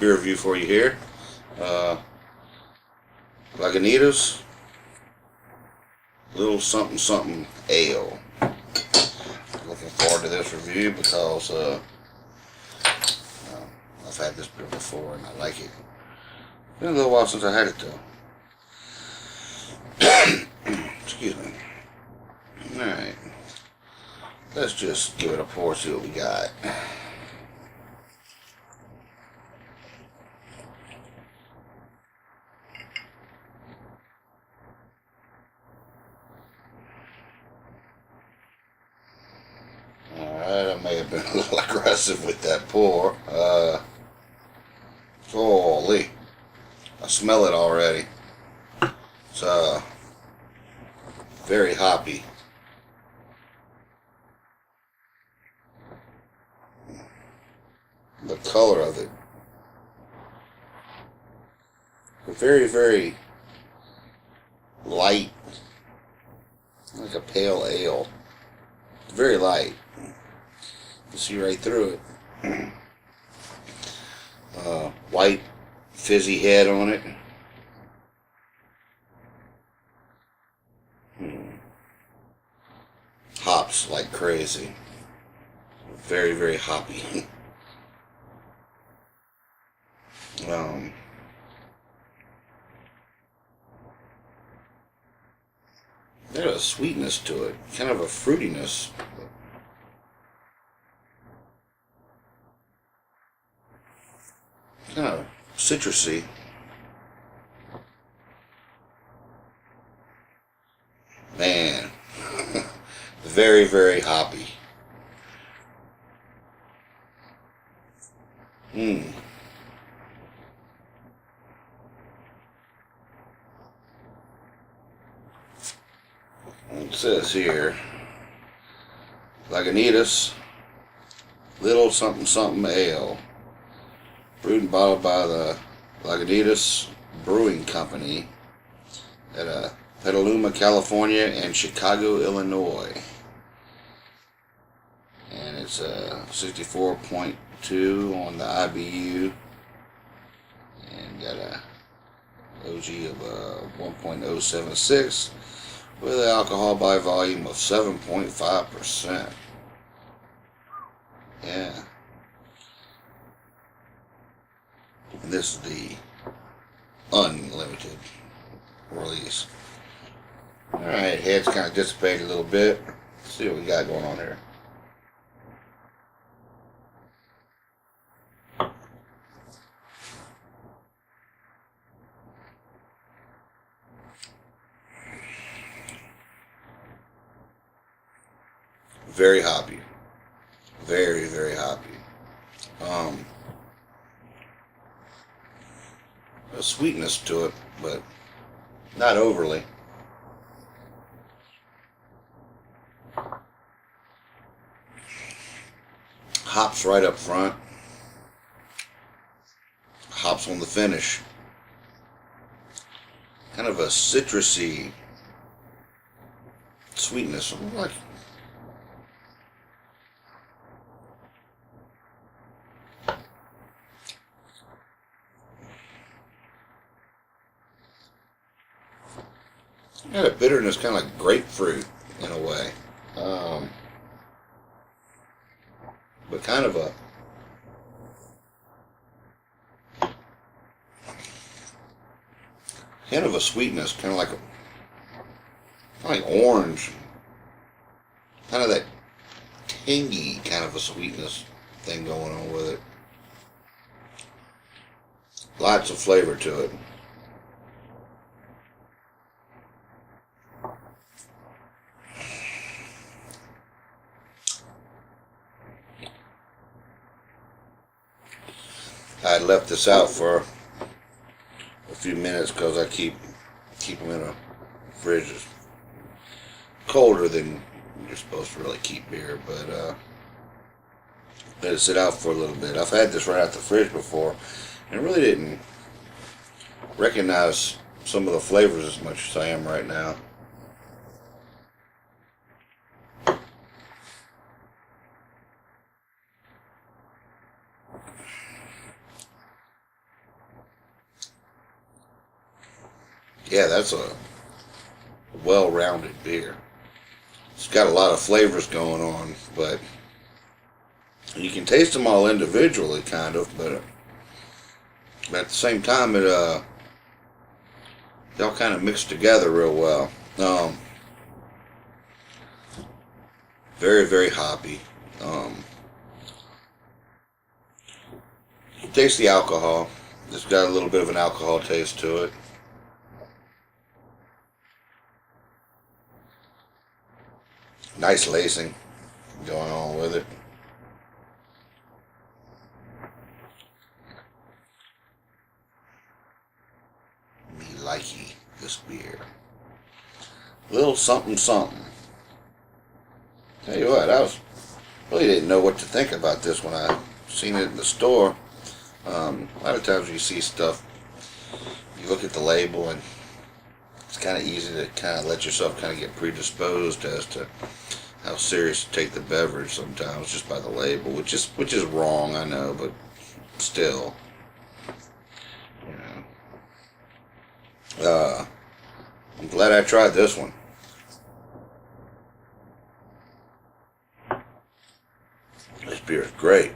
beer review for you here. Lagunitas Little Sumpin Sumpin Ale. Looking forward to this review because I've had this beer before and I like it. Been a little while since I had it though. Excuse me. Alright. Let's just give it a pour, see what we got. Alright, I may have been a little aggressive with that pour. Holy. I smell it already. It's very hoppy. The color of it. Very, very light. Like a pale ale. It's very light. You see right through it. White fizzy head on it. Hops like crazy. Very, very hoppy. There's a sweetness to it, kind of a fruitiness. Kind of citrusy. Man, very, very hoppy. It says here, Lagunitas Little Sumpin Sumpin Ale, brewed and bottled by the Lagunitas Brewing Company at Petaluma, California and Chicago, Illinois. And it's 64.2 on the IBU and got a OG of 1.076 with an alcohol by volume of 7.5%. Yeah. And this is the unlimited release. Alright, head's kind of dissipated a little bit. Let's see what we got going on here. Very hoppy. Very, very hoppy. A sweetness to it, but not overly. Hops right up front. Hops on the finish. Kind of a citrusy sweetness. Like had a bitterness, kind of like grapefruit in a way, but kind of a sweetness, kind of like orange, kind of that tangy kind of a sweetness thing going on with it. Lots of flavor to it. I left this out for a few minutes because I keep them in a fridge. It's colder than you're supposed to really keep beer, but let it sit out for a little bit. I've had this right out the fridge before and really didn't recognize some of the flavors as much as I am right now. Yeah, that's a well-rounded beer. It's got a lot of flavors going on, but you can taste them all individually, kind of, but at the same time, they all kind of mix together real well. Very, very hoppy. You taste the alcohol. It's got a little bit of an alcohol taste to it. Nice lacing going on with it. Me likey this beer. Little something something. Tell you what, really didn't know what to think about this when I seen it in the store. A lot of times you see stuff, you look at the label and it's kind of easy to kind of let yourself kind of get predisposed as to how serious to take the beverage sometimes just by the label, which is wrong, I know, but still, you know. I'm glad I tried this one. This beer is great.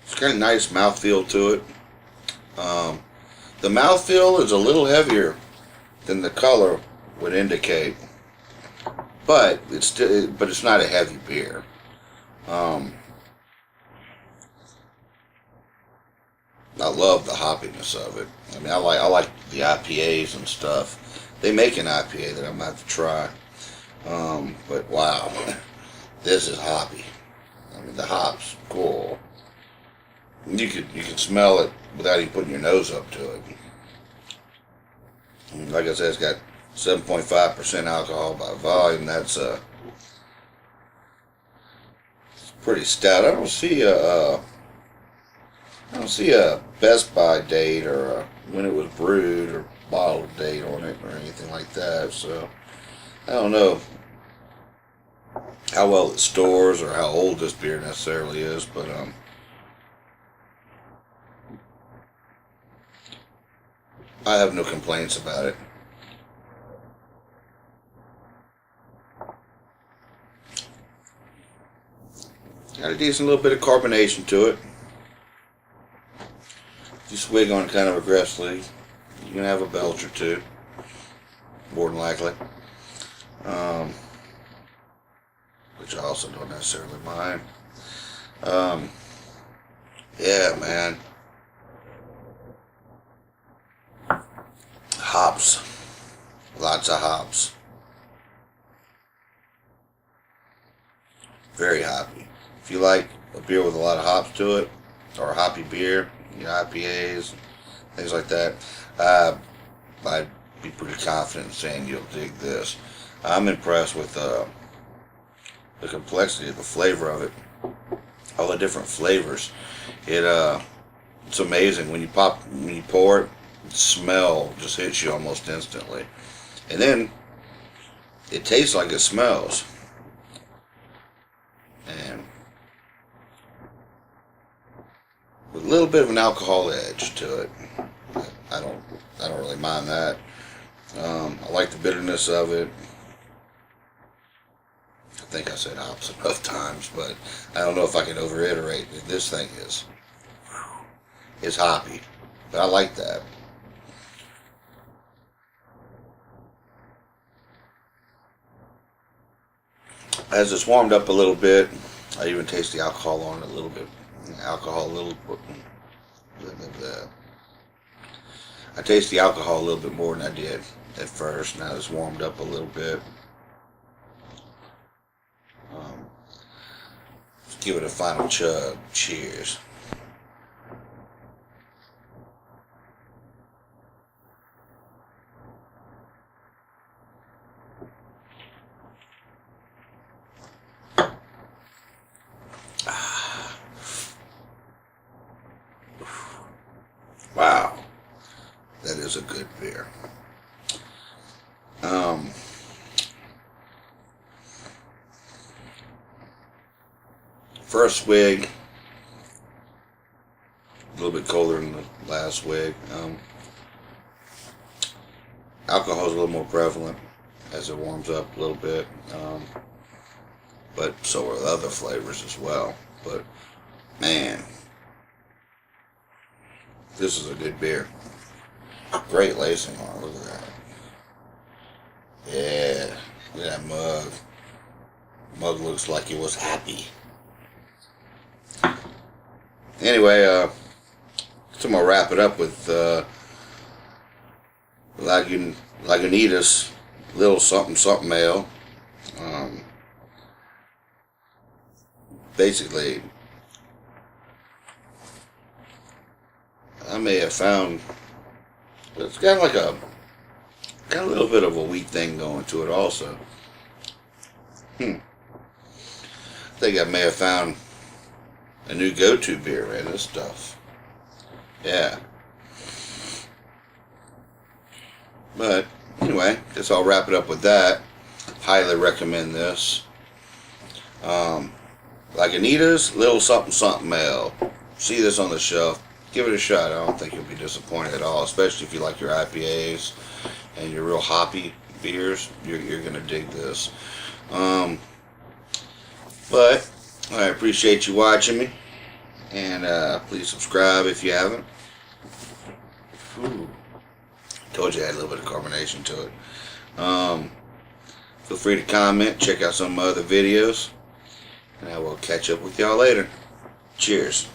It's got a nice mouthfeel to it. The mouthfeel is a little heavier than the color would indicate, but it's not a heavy beer. I love the hoppiness of it. I mean, I like the IPAs and stuff. They make an IPA that I'm gonna have to try. But wow, this is hoppy. I mean, the hops, cool. You can smell it without even putting your nose up to it. And like I said, it's got 7.5% alcohol by volume. That's pretty stout. I don't see a Best By date or when it was brewed or bottled date on it or anything like that. So I don't know how well it stores or how old this beer necessarily is, but I have no complaints about it. Got a decent little bit of carbonation to it. If you swig on it kind of aggressively, you can have a belch or two, more than likely. Which I also don't necessarily mind. Yeah, man. Hops. Lots of hops. Very hoppy. If you like a beer with a lot of hops to it, or a hoppy beer, you know, IPAs, things like that, I'd be pretty confident in saying you'll dig this. I'm impressed with the complexity of the flavor of it. All the different flavors. It's amazing when you pour it, the smell just hits you almost instantly. And then it tastes like it smells. And with a little bit of an alcohol edge to it. I don't really mind that. I like the bitterness of it. I think I said hops enough times, but I don't know if I can overiterate. This thing is hoppy, but I like that. As it's warmed up a little bit, I even taste the alcohol on it a little bit. I taste the alcohol a little bit more than I did at first. Now it's warmed up a little bit. Let's give it a final chug. Cheers. Wow, that is a good beer. First swig, little bit colder than the last wig. Alcohol is a little more prevalent as it warms up a little bit, but so are the other flavors as well. But man, this is a good beer. Great lacing on it. Look at that. Yeah, look at that mug. Mug looks like it was happy. Anyway, so I'm gonna wrap it up with Lagunitas little something something ale. Basically, I may have found it's got like a little bit of a wheat thing going to it also. I think I may have found a new go-to beer, man. This stuff, yeah. But anyway, guess I'll wrap it up with that. Highly recommend this. Lagunitas little something something ale. See this on the shelf. Give it a shot. I don't think you'll be disappointed at all, especially if you like your IPAs and your real hoppy beers. You're gonna dig this. But I appreciate you watching me, and please subscribe if you haven't. Ooh. Told you I had a little bit of carbonation to it. Feel free to comment, check out some of my other videos, and I will catch up with y'all later. Cheers.